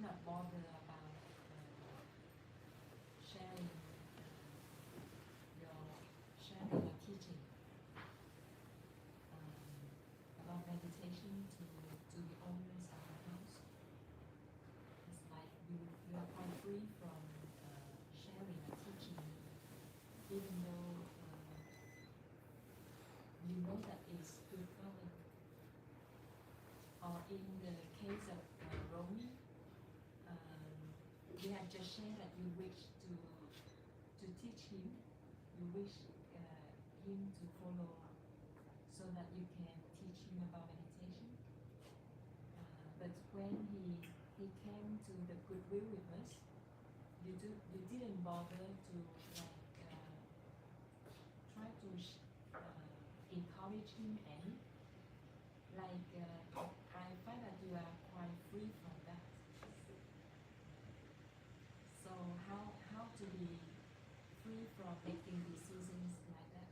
not bother about sharing your sharing your teaching about meditation to the owners of the house. It's like you are quite free from sharing your teaching, even though you know that it's good going. Or in the case of Romy, you have just shared that you wish to teach him, you wish him to follow so that you can teach him about meditation. But when he came to the goodwill with us, you didn't bother to like try to encourage him any. Like I find that you are quite free from that. So how to be free from making decisions like that?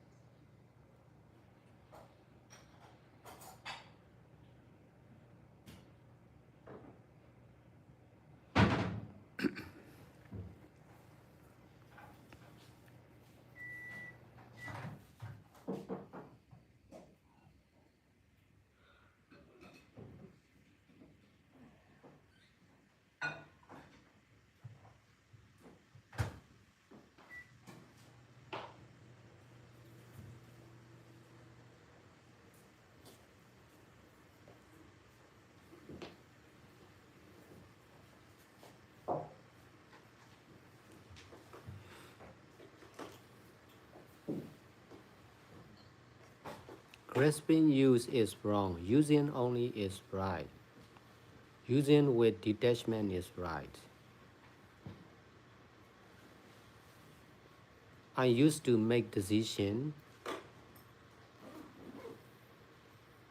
Grasping use is wrong. Using only is right. Using with detachment is right. I used to make decisions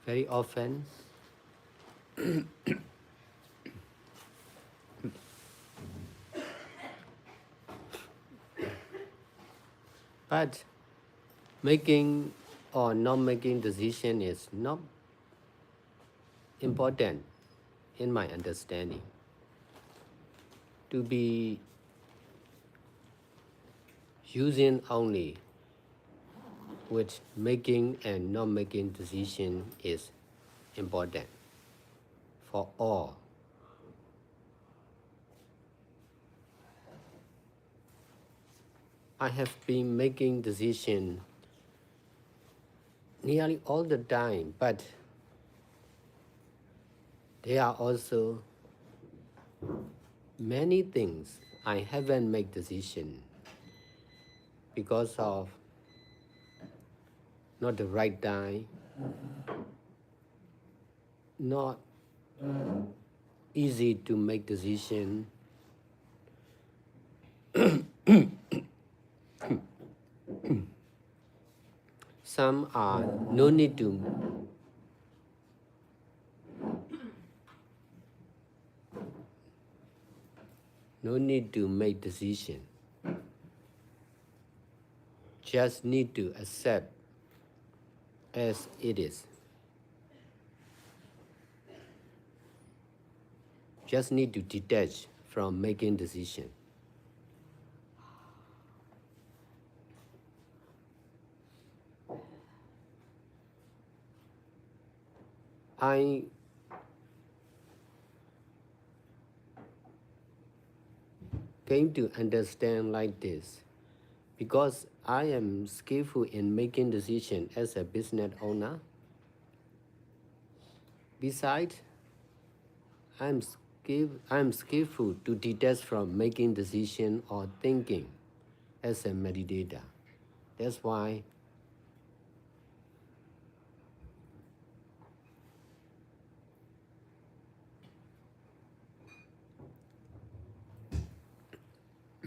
very often. But making or not making decision is not important in my understanding. To be using only with making and not making decision is important for all. I have been making decision nearly all the time, but there are also many things I haven't made decision because of not the right time, not easy to make decision. Some are no need to make decision. Just need to accept as it is. Just need to detach from making decision. I came to understand like this because I am skillful in making decision as a business owner. Besides, I'm skillful to detach from making decision or thinking as a meditator. That's why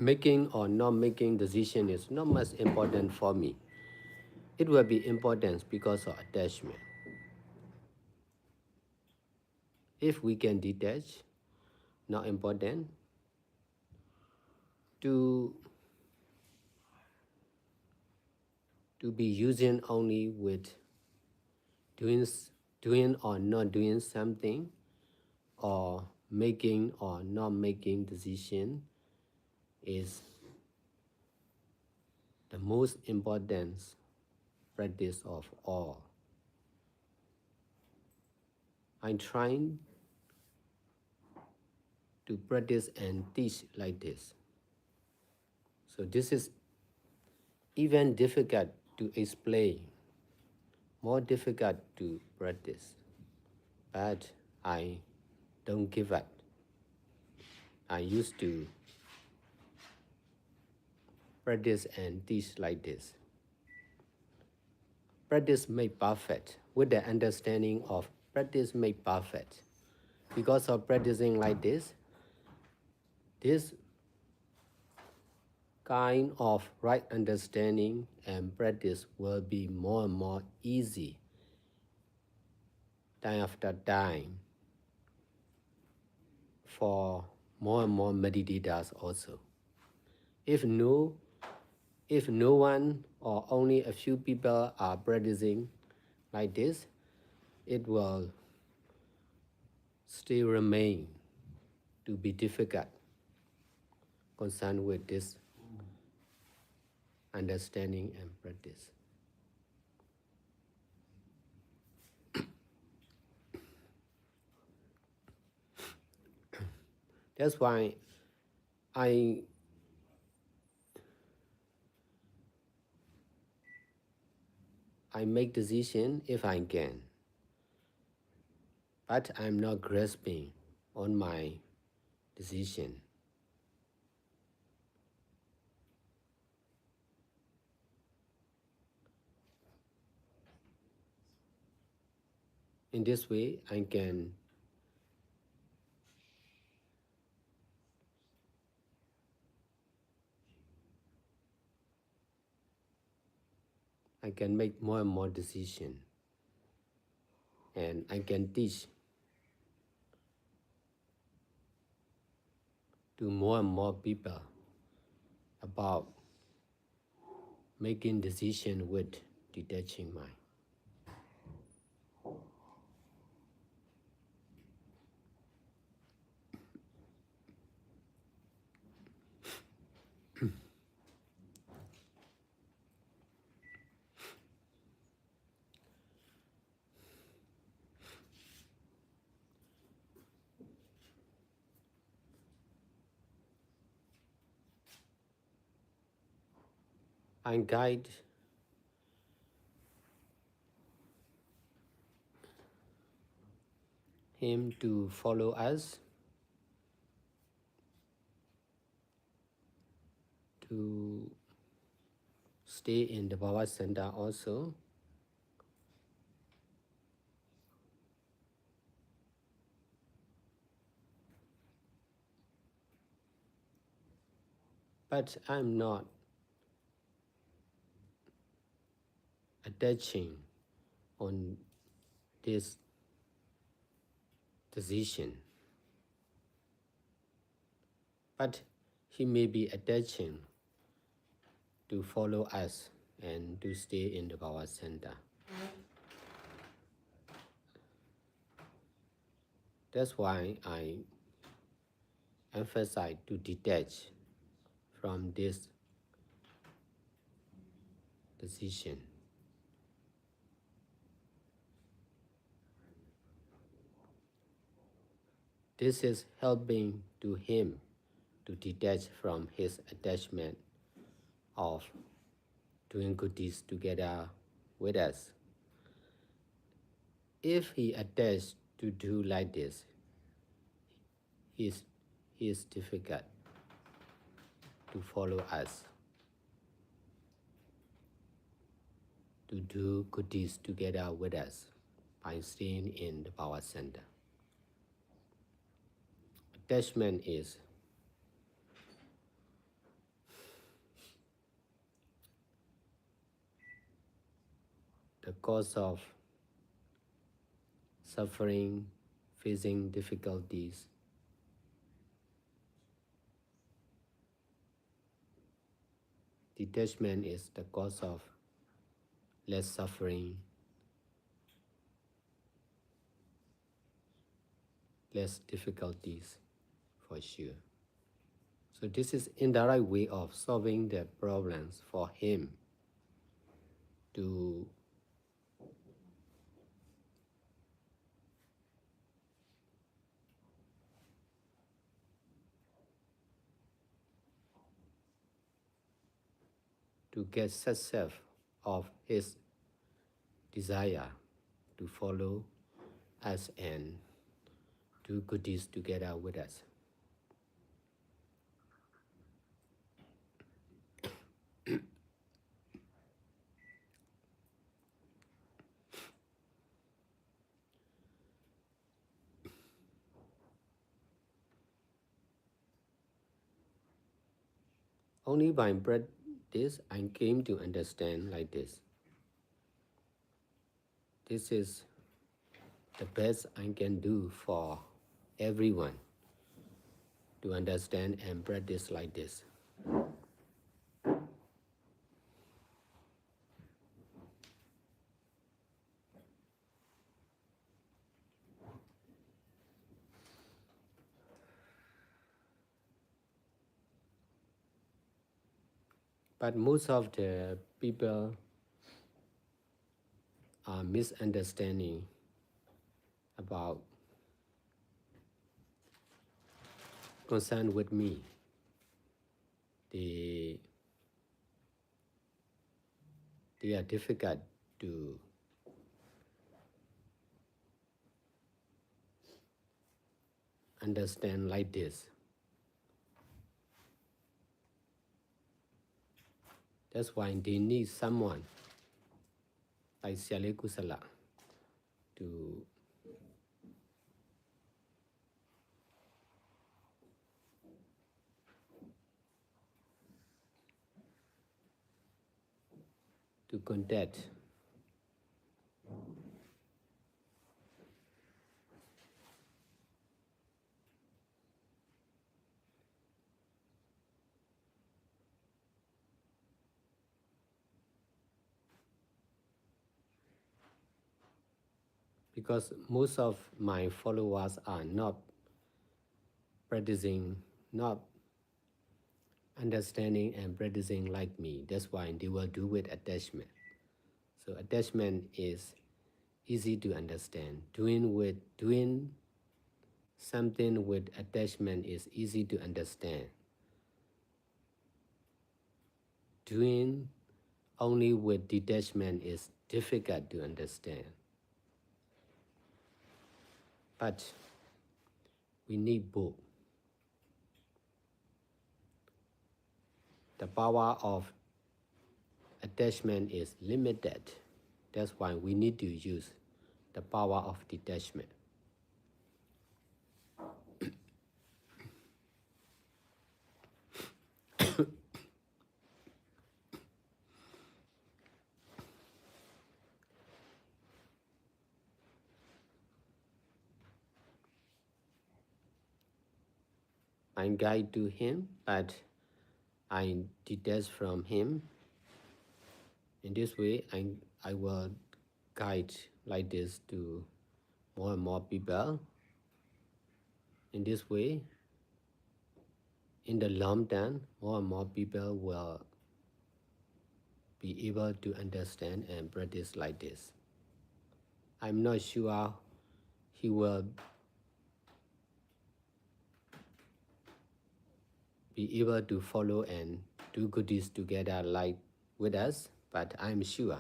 making or not making decision is not much important for me. It will be important because of attachment. If we can detach, not important. To be using only with doing or not doing something, or making or not making decision is the most important practice of all. I'm trying to practice and teach like this. So this is even difficult to explain, more difficult to practice. But I don't give up. I used to practice and teach like this. Practice made perfect. With the understanding of practice made perfect. Because of practicing like this kind of right understanding and practice will be more and more easy time after time for more and more meditators also. If no one or only a few people are practicing like this, it will still remain to be difficult concerned with this understanding and practice. That's why I make decision if I can, but I'm not grasping on my decision. In this way, I can make more and more decision, and I can teach to more and more people about making decision with detaching mind. I guide him to follow us, to stay in the Bhava Center also. But I'm not attaching on this decision. But he may be attaching to follow us and to stay in the Bhava Center. That's why I emphasize to detach from this decision. This is helping to him to detach from his attachment of doing good deeds together with us. If he attached to do like this, he is difficult to follow us, to do good deeds together with us by staying in the Power Center. Attachment is the cause of suffering, facing difficulties. Detachment is the cause of less suffering. less difficulties for sure. So this is indirect way of solving the problems for him to get success of his desire to follow us and do good deeds together with us. Only by practice I came to understand like this. This is the best I can do for everyone to understand and practice like this. But most of the people are misunderstanding about concern with me. They are difficult to understand like this. That's why they need someone like Siale Kusala to contact because most of my followers are not practicing, not understanding and practicing like me. That's why they will do with attachment. So attachment is easy to understand. Doing something with attachment is easy to understand. Doing only with detachment is difficult to understand. But we need both. The power of attachment is limited. That's why we need to use the power of detachment. I guide to him, but I detach from him. In this way, I will guide like this to more and more people. In this way, in the long term, more and more people will be able to understand and practice like this. I'm not sure he will be able to follow and do good deeds together like with us, but I'm sure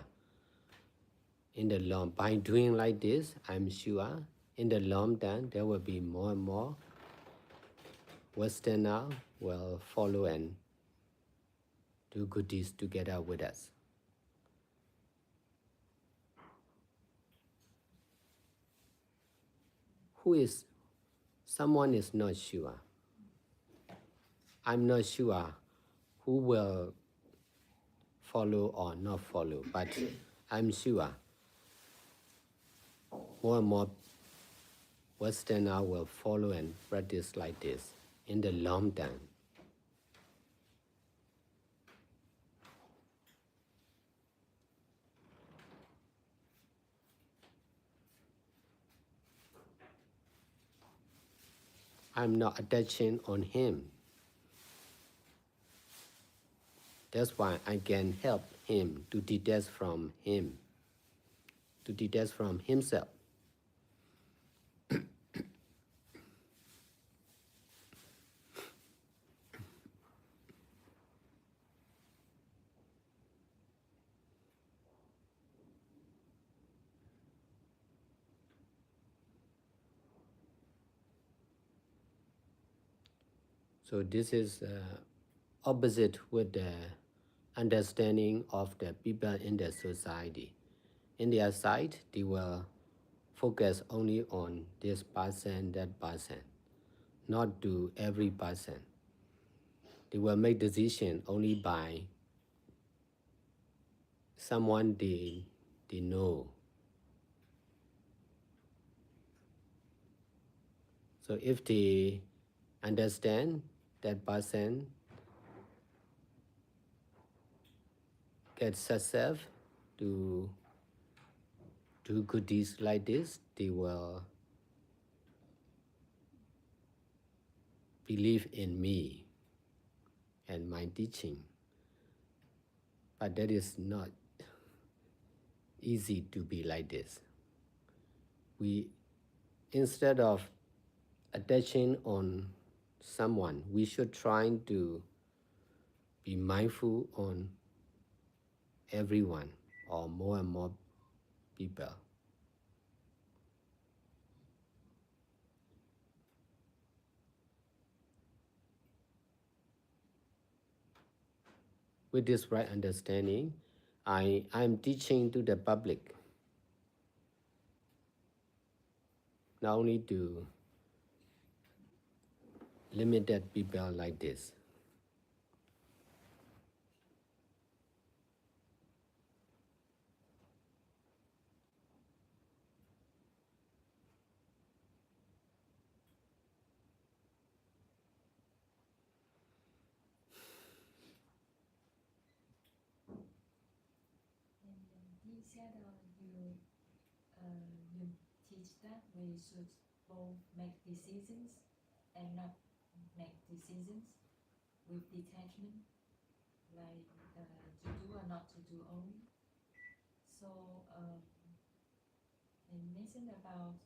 in the long, by doing like this, I'm sure in the long term there will be more and more Westerner will follow and do good deeds together with us. Someone is not sure. I'm not sure who will follow or not follow, but I'm sure more and more Westerner will follow and practice like this in the long term. I'm not attaching on him. That's why I can help him to detach from him, to detach from himself. So this is opposite with the understanding of the people in the society. In their side, they will focus only on this person, that person, not to every person. They will make decision only by someone they know. So if they understand that person gets success to do good deeds like this, they will believe in me and my teaching. But that is not easy to be like this. We, instead of attaching on someone, we should try to be mindful on everyone or more and more people. With this right understanding, I'm teaching to the public, not only to limited people like this. And he said you teach that we should both make decisions and not make decisions with detachment, like to do or not to do only. So and mentioned about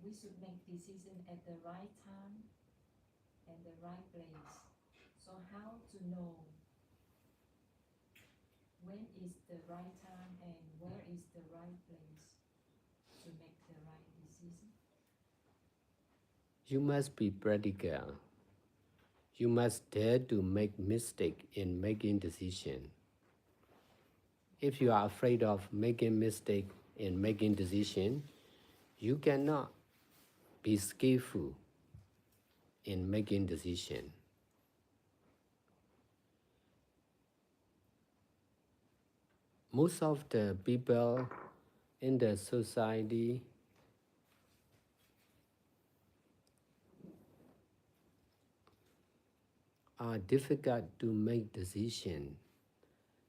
we should make decision at the right time and the right place. So how to know when is the right time and where is the right place to make the right decision? You must be practical. You must dare to make mistake in making decision. If you are afraid of making mistake in making decision, you cannot be skillful in making decision. Most of the people in the society are difficult to make decision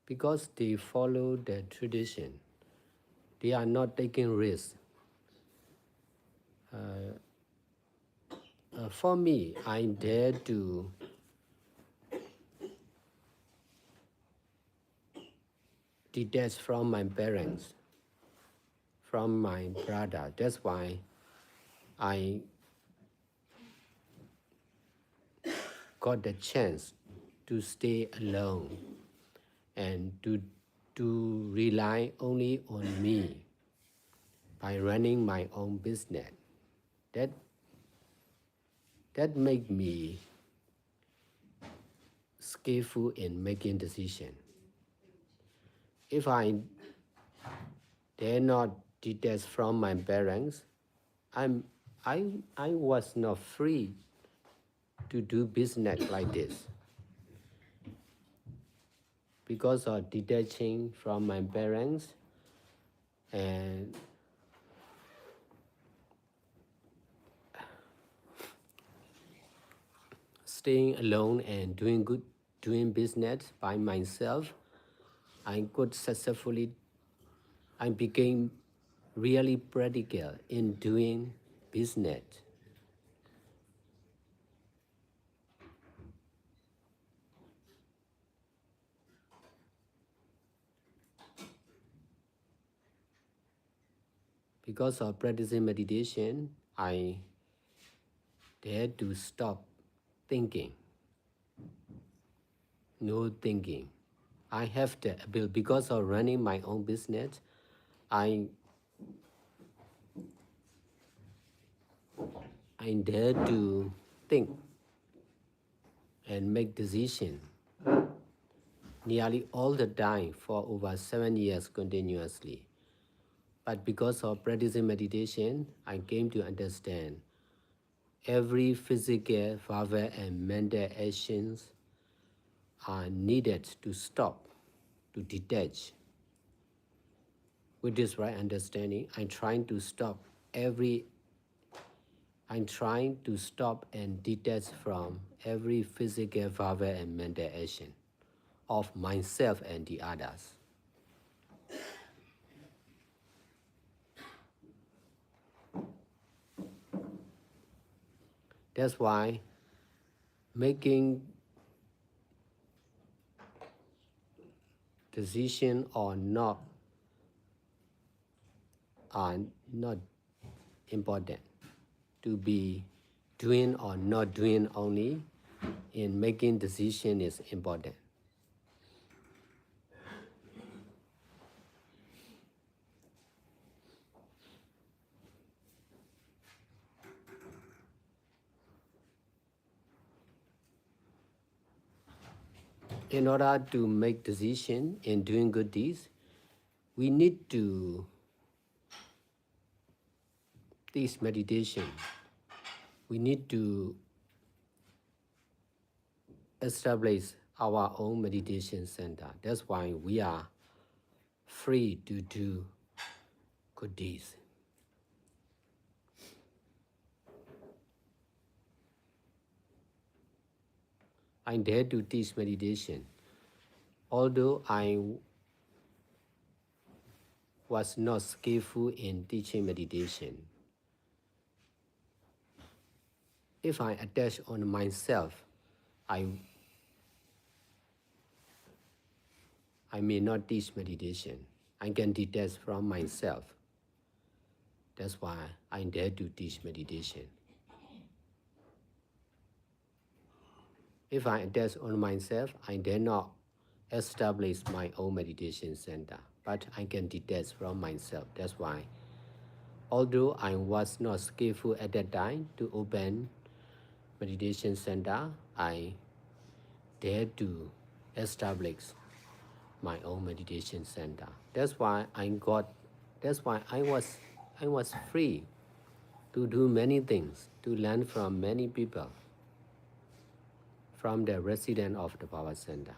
because they follow the tradition. They are not taking risks. For me, I dare to detach from my parents, from my brother. That's why I got the chance to stay alone and to rely only on me by running my own business. That made me skillful in making decisions. If I dare not detach from my parents, I was not free to do business like this. Because of detaching from my parents and staying alone and doing business by myself, I became really practical in doing business. because of practicing meditation, I dare to stop thinking. No thinking. I have the ability, because of running my own business, I dare to think and make decisions nearly all the time for over 7 years continuously. But because of practicing meditation, I came to understand every physical, verbal, and mental actions are needed to stop, to detach. With this right understanding, I'm trying to stop and detach from every physical, verbal, and mental action of myself and the others. That's why making decision or not are not important. To be doing or not doing only in making decision is important. In order to make decision in doing good deeds, we need to teach meditation. We need to establish our own meditation center. That's why we are free to do good deeds. I dare to teach meditation. Although I was not skillful in teaching meditation, if I attach on myself, I may not teach meditation. I can detach from myself. That's why I dare to teach meditation. If I attach on myself, I dare not establish my own meditation center, but I can detach from myself. That's why, although I was not skillful at that time to open meditation center, I dare to establish my own meditation center. That's why I was free to do many things, to learn from many people, from the resident of the power center.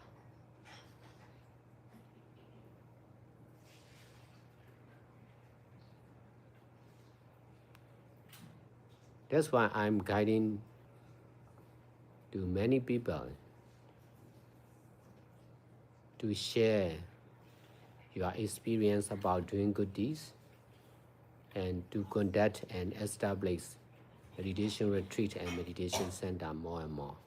That's why I'm guiding to many people to share your experience about doing good deeds and to conduct and establish meditation retreat and meditation center more and more.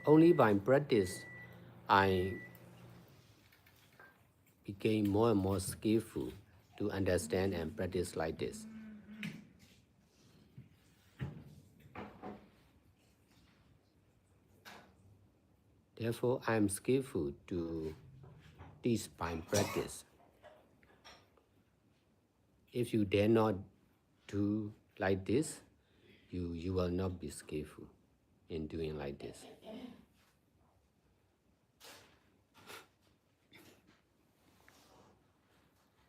Only by practice, I became more and more skillful to understand and practice like this. Therefore, I am skillful to teach by practice. If you dare not do like this, you will not be skillful in doing like this.